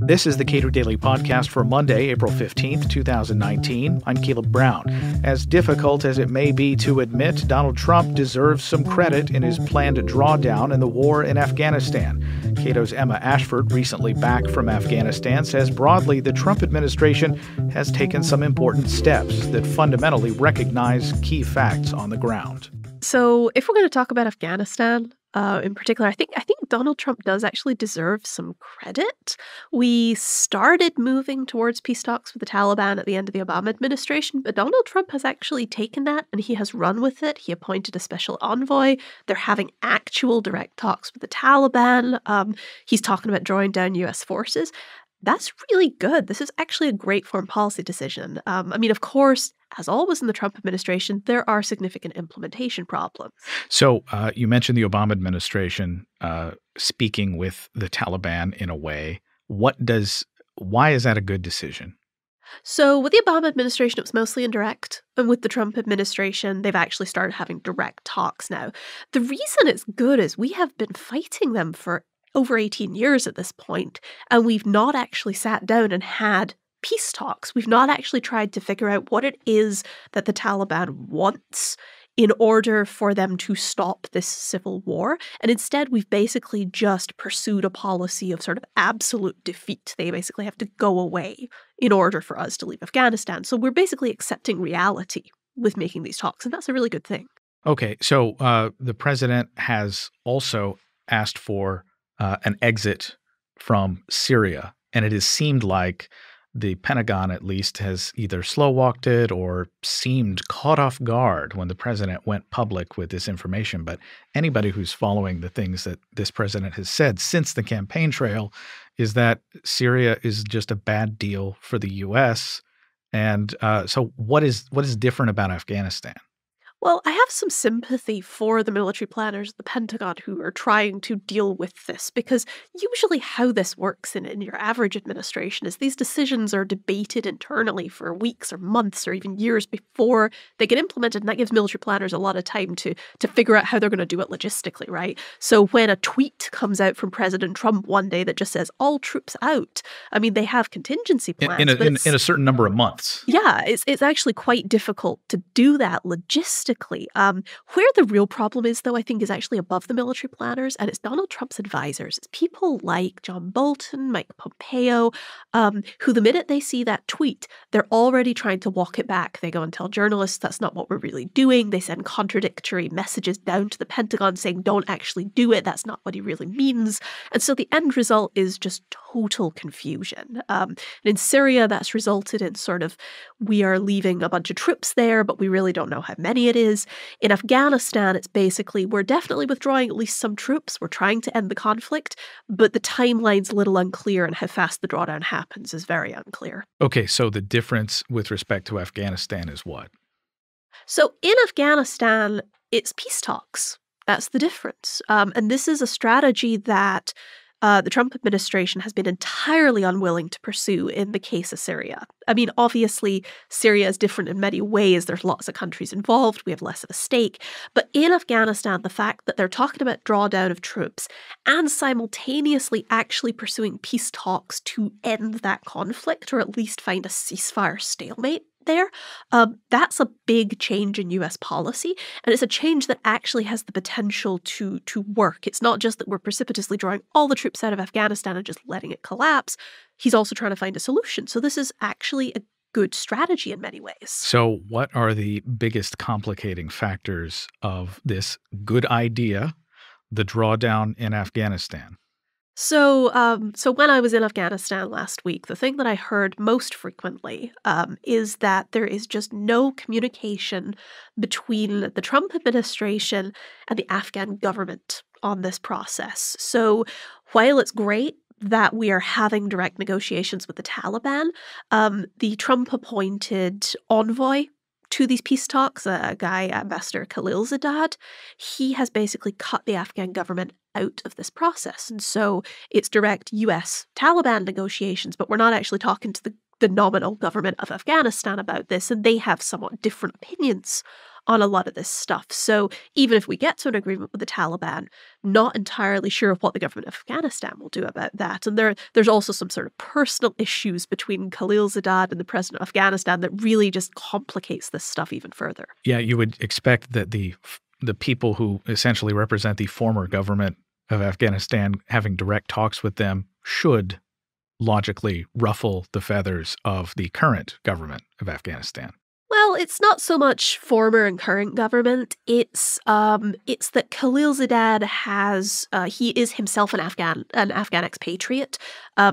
This is the Cato Daily Podcast for Monday, April 15th, 2019. I'm Caleb Brown. As difficult as it may be to admit, Donald Trump deserves some credit in his planned drawdown in the war in Afghanistan. Cato's Emma Ashford, recently back from Afghanistan, says broadly the Trump administration has taken some important steps that fundamentally recognize key facts on the ground. So if we're going to talk about Afghanistan, in particular, I think Donald Trump does actually deserve some credit. We started moving towards peace talks with the Taliban at the end of the Obama administration, but Donald Trump has actually taken that and he has run with it. He appointed a special envoy. They're having actual direct talks with the Taliban. He's talking about drawing down U.S. forces. That's really good. This is actually a great foreign policy decision. Of course, as always in the Trump administration, there are significant implementation problems. So you mentioned the Obama administration speaking with the Taliban in a way. Why is that a good decision? So with the Obama administration, it was mostly indirect. And with the Trump administration, they've actually started having direct talks now. The reason it's good is we have been fighting them for over 18 years at this point, and we've not actually sat down and had peace talks. We've not actually tried to figure out what it is that the Taliban wants in order for them to stop this civil war. And instead, we've basically just pursued a policy of sort of absolute defeat. They basically have to go away in order for us to leave Afghanistan. So we're basically accepting reality with making these talks, and that's a really good thing. Okay, so the president has also asked for an exit from Syria, and it has seemed like the Pentagon, at least, has either slow-walked it or seemed caught off guard when the president went public with this information. But anybody who's following the things that this president has said since the campaign trail is that Syria is just a bad deal for the U.S. And so what is different about Afghanistan? Well, I have some sympathy for the military planners at the Pentagon who are trying to deal with this, because usually how this works in your average administration is these decisions are debated internally for weeks or months or even years before they get implemented, and that gives military planners a lot of time to figure out how they're going to do it logistically, right? So when a tweet comes out from President Trump one day that just says, all troops out, they have contingency plans. In a certain number of months. Yeah, it's actually quite difficult to do that logistically. Where the real problem is, though, I think is actually above the military planners, and it's Donald Trump's advisors. It's people like John Bolton, Mike Pompeo, who the minute they see that tweet, they're already trying to walk it back. They go and tell journalists that's not what we're really doing. They send contradictory messages down to the Pentagon saying, don't actually do it. That's not what he really means. And so the end result is just total confusion. And in Syria, that's resulted in sort of, we are leaving a bunch of troops there, but we really don't know how many it is. In Afghanistan, it's basically, we're definitely withdrawing at least some troops. We're trying to end the conflict, but the timeline's a little unclear, and how fast the drawdown happens is very unclear. Okay, so the difference with respect to Afghanistan is what? So in Afghanistan, it's peace talks. That's the difference. And this is a strategy that the Trump administration has been entirely unwilling to pursue in the case of Syria. Obviously, Syria is different in many ways. There's lots of countries involved. We have less of a stake. But in Afghanistan, the fact that they're talking about drawdown of troops and simultaneously actually pursuing peace talks to end that conflict, or at least find a ceasefire stalemate there, that's a big change in U.S. policy, and it's a change that actually has the potential to work. It's not just that we're precipitously drawing all the troops out of Afghanistan and just letting it collapse. He's also trying to find a solution. So this is actually a good strategy in many ways. So what are the biggest complicating factors of this good idea, the drawdown in Afghanistan? So when I was in Afghanistan last week, the thing that I heard most frequently is that there is just no communication between the Trump administration and the Afghan government on this process. So while it's great that we are having direct negotiations with the Taliban, the Trump-appointed envoy to these peace talks, a guy, Ambassador Khalilzadeh, he has basically cut the Afghan government out of this process. And so it's direct US Taliban negotiations, but we're not actually talking to the nominal government of Afghanistan about this, and they have somewhat different opinions on a lot of this stuff. So even if we get to an agreement with the Taliban, not entirely sure what the government of Afghanistan will do about that. And there's also some sort of personal issues between Khalilzad and the president of Afghanistan that really just complicates this stuff even further. Yeah, you would expect that the people who essentially represent the former government of Afghanistan, having direct talks with them, should logically ruffle the feathers of the current government of Afghanistan. Well, it's not so much former and current government. It's that Khalilzad has he is himself an Afghan expatriate,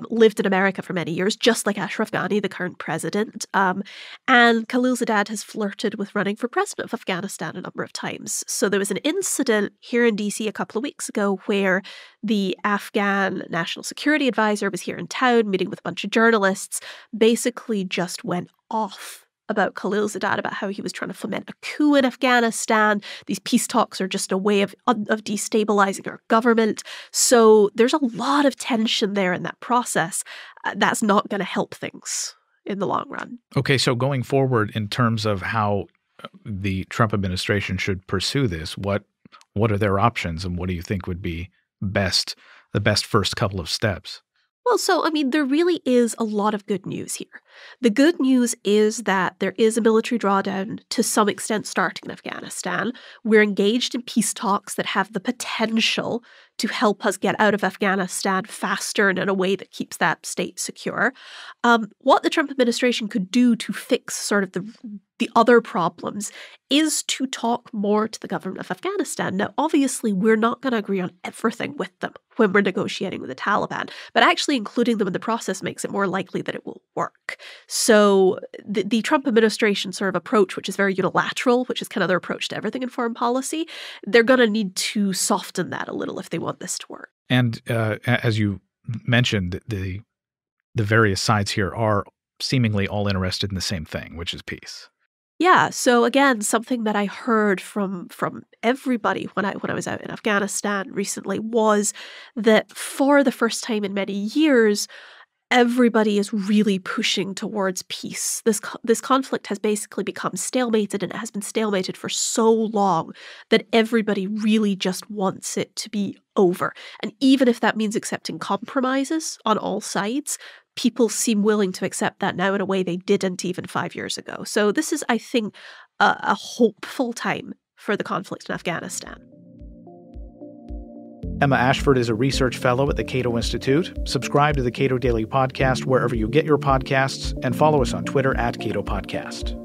lived in America for many years, just like Ashraf Ghani, the current president. And Khalilzad has flirted with running for president of Afghanistan a number of times. So there was an incident here in DC a couple of weeks ago where the Afghan National Security Advisor was here in town meeting with a bunch of journalists, basically just went off about Khalilzad, about how he was trying to foment a coup in Afghanistan. These peace talks are just a way of destabilizing our government. So there's a lot of tension there in that process. That's not going to help things in the long run. Okay, so going forward in terms of how the Trump administration should pursue this, what are their options and what do you think would be the best first couple of steps? Well, so, I mean, there really is a lot of good news here. The good news is that there is a military drawdown to some extent starting in Afghanistan. We're engaged in peace talks that have the potential to help us get out of Afghanistan faster and in a way that keeps that state secure. What the Trump administration could do to fix sort of the other problems is to talk more to the government of Afghanistan. Now, obviously, we're not going to agree on everything with them when we're negotiating with the Taliban, but actually including them in the process makes it more likely that it will work. So the Trump administration sort of approach, which is very unilateral, which is kind of their approach to everything in foreign policy, they're going to need to soften that a little if they want this to work. And as you mentioned, the various sides here are seemingly all interested in the same thing, which is peace. Yeah. So again, something that I heard from everybody when I was out in Afghanistan recently was that for the first time in many years, everybody is really pushing towards peace. This conflict has basically become stalemated, and it has been stalemated for so long that everybody really just wants it to be over. And even if that means accepting compromises on all sides, people seem willing to accept that now in a way they didn't even 5 years ago. So this is, I think, a hopeful time for the conflict in Afghanistan. Emma Ashford is a research fellow at the Cato Institute. Subscribe to the Cato Daily Podcast wherever you get your podcasts and follow us on Twitter @Cato Podcast.